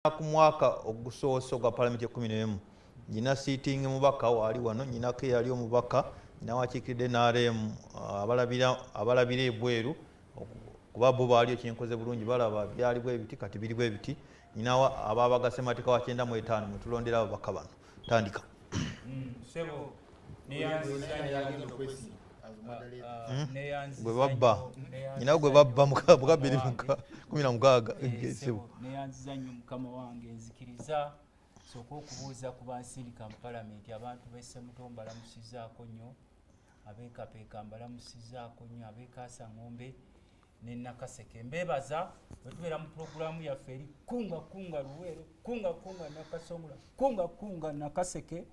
ku mwaka ogusoose ogwa Parliament ya 11 nyina sitting mubaka wali wano nyina ke yali omubaka nyina wakiikidde NRM abalabira ebweru kuba bo baali ekyenkoze bulungi balaba byali bwe biti kati biri bwe biti nyina ababaga Ssemateeka wa 95 mwe tulondera ababaka bano tandika sebo gwe babba nyina gwe babba muka 2016 sebo neyanziza nnyo mukama wange nzikiriza soka okubuuza ku bansindika mu palamenti abantu b'Essemuto mbalamusizaako nnyo abeekapeeka mbalamusizaako nnyo abeekaasa ng'ombe ne Nakaseke mbeebaza bwe tubeera mu pulogulaamu yaffe eri kunga Luweero kunga Nakasongula kunga Nakaseke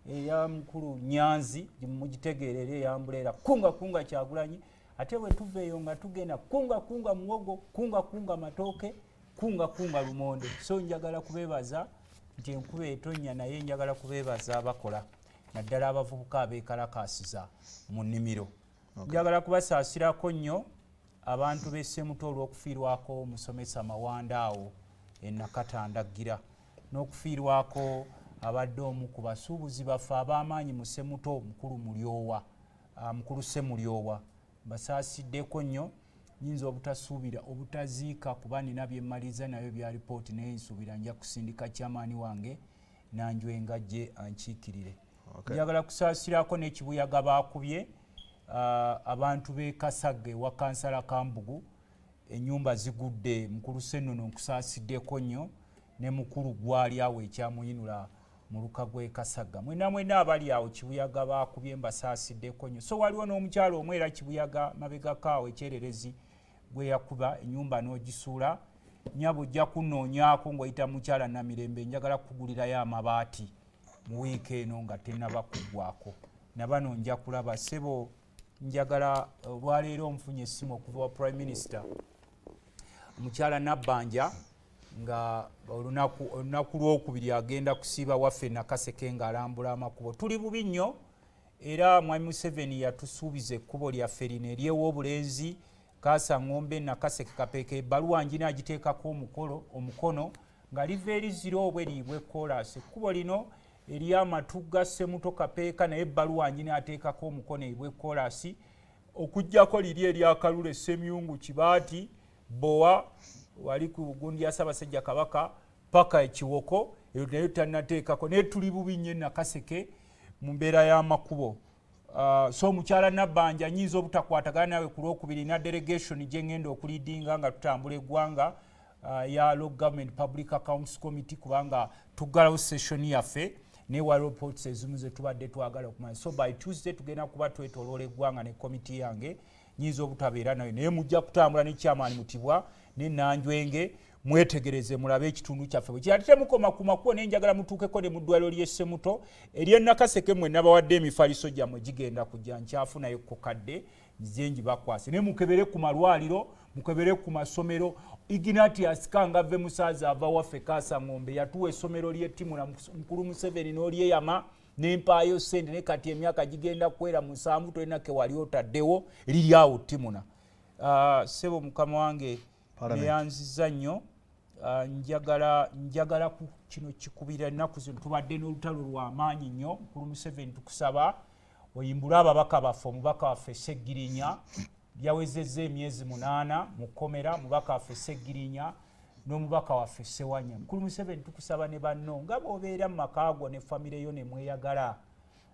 eya mukulu Nyanzi mugitegeerere eyambuleera kunga Kyagulanyi ate bwe tuveeyo nga tugenda kunga muwogo kunga matooke kunga lumonde. So njagala kubeebaza nti enkuba etonnya naye njagala kubeebaza abakola naddala abavubuka abeekalakaasiza mu nnimiro. Njagala kubasaasirako nnyo abantu b'Essemuto olw'okufiirwako omusomesa Mawanda awo Nakatandagira n'okufiirwako abadde omu ku basuubuzi baffe ab'amaanyi mu Ssemuto mukulu Ssemulyowa basaasiddeko nnyo. Nyinza obutasuubira obutaziika kuba nina bye mmaliza nabyo bya lipooti naye nsuubira nja kusindika kyamaani wange Nanjwenga gye ankiikirire. Njagala kusaasirako n'ekibuyaga baakubye abantu b'e Kasagge wa kansala Kambugu ennyumba zigudde mukulu Ssennono nkusaasiddeko nnyo ne mukulu gwali awo ekyamuyinula mu luka gw'e Kasagga mwena abali awo kibuyaga baakubye mbasaassiddeko nnyo. So waliwo n'omukyalo omwe era kibuyaga mabegakaawo ekyererezi gwe yakuba ennyumba n'ogisuula nyabo ojja kunnoonyaako ng'oyita mukyala Namirembe njagala kukugulirayo amabaati mu wiiki eno nga tennaba kuggwako nabano nja kulaba ssebo. Njagala olwaleero nfunye essimu okuva wa Prime Minister mukyala Nabbanja nga olunaku lwokubiri agenda kusiiba waffe Nakaseke ng'alambula amakubo. Tuli bubi nnyo era Mwami Museveni yatusuubiza ekkubo lyaffe lino ery'ew'obulenzi kaasa ng'ombe Nakaseke kapeeka ebbaluwa njina agiteekako omukono nga liva erizira obwe liibwe koolaasi. Ekkubo lino ery'amatu ga Ssemuto kapeeka naye ebbaluwa njina ateekako omukono eibwe koolaasi okuggyako liri eryakalule Ssemyungu Kibaati Bowa wali ku gundi ya Ssaabasajja Kabaka paka ekiwoko eyo nayo tannateekako naye tuli bubi nnyo Nakaseke mu mbeera y'amakubo. So omukyala Nabbanja nyinza obutakwatagana nawe ku lwokubiri na delegation gye ngenda okuliidinga nga tutambula eggwanga ya Local Government Public Accounts Committee kubanga tuggalawo session yaffe ne wa reports ezimu ze tubadde twagala okumanya. So by Tuesday tugenda kuba twetoloola eggwanga ne committee yange nyinza obutabeera nayo naye mujja kutambula ne Kyamaani Mutibwa ne Nanjwenge mwetegereze mulabe ekitundu kyaffe bwe kyali temukoma ku makubo naye njagala mutuukeko ne mu ddwaliro ly'e Ssemuto ery'e Nakaseke mwe nabawadde emifaliso gyammwe gigenda kujja nkyafunayo ku kadde nze ngibakwase naye mukebere ku malwaliro mukebere ku masomero. Ignatius Kangave Musaaza ava waffe Kaasa Ng'ombe yatuwa essomero ly'ettimula mukulu Museveni n'olyeyama n'empaayo ssente ne kati emyaka gigenda kwera 7 tolina ke wali otaddewo liri awo ttimuna. Ssebo mukama wange neyanziza nnyo. Njagala ku kino kikubira ennaku zino tubadde n'olutalo lw'amaanyi nnyo. Mukulu Museveni tukusaba oyimbula ababaka baffe omubaka waffe Sseggirinya yawezezza emyezi 8 mu kkomera mubaka waffe Sseggirinya n'omubaka waffe Ssewanya. Mukulu Museveni tukusaba ne banno nga bw'obeera mu makaago ne famire yo ne mweyagala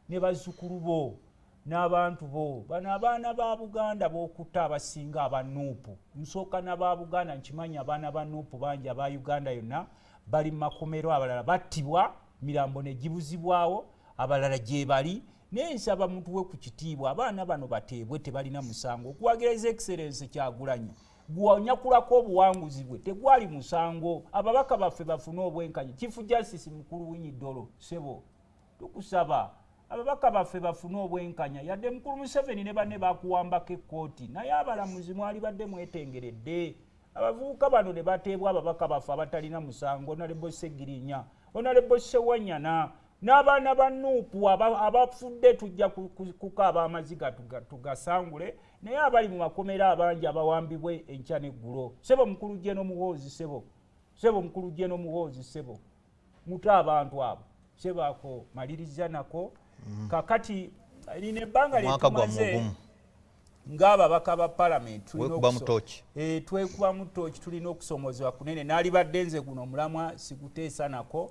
ne bazzukulu bo n'abantu bo bano abaana ba Buganda b'okutta abasinga aba NUP nsooka n'aba Buganda nkimanyi abaana ba NUP bangi aba Uganda yonna bali mu makomero abalala battibwa mirambo ne gibuzibwawo abalala gye bali naye nsaba mutuwe ku kitiibwa abaana bano bateebwe tebalina musango. Okuwagira His Excellency Kyagulanyi gwanyakulako obuwanguzi bwe tegwali musango. Ababaka baffe bafune obwenkanya. Chief Justice mukulu Winyiddolo Ssebo tukusaba ababaka baffe bafune obwenkanya yadde mukulu Museveni ne banne bakuwambako ekkooti naye abalamuzi mwali badde mwetengeredde. Abavubuka bano ne bateebwa ababaka baffe abatalina musango Honorable Sseggirinya Honorable Ssewanyana n'abaana ba NUP abafudde tujja kukaaba amaziga tugasangule naye abali mu makomera abangi abawambibwe enkya n'eggulo. Ssebo mukulu gye n'omuwoozi Ssebo sebo mukulu Jeno Muhoozi sebo muta abantu abo sebo ako maliriza nako kakati line ebbanga lyetumaze ng'ababaka ba parliament twekuba mu ttooki tulina okusomozebwa kunene naali badde nze guno omulamwa siguteesa nako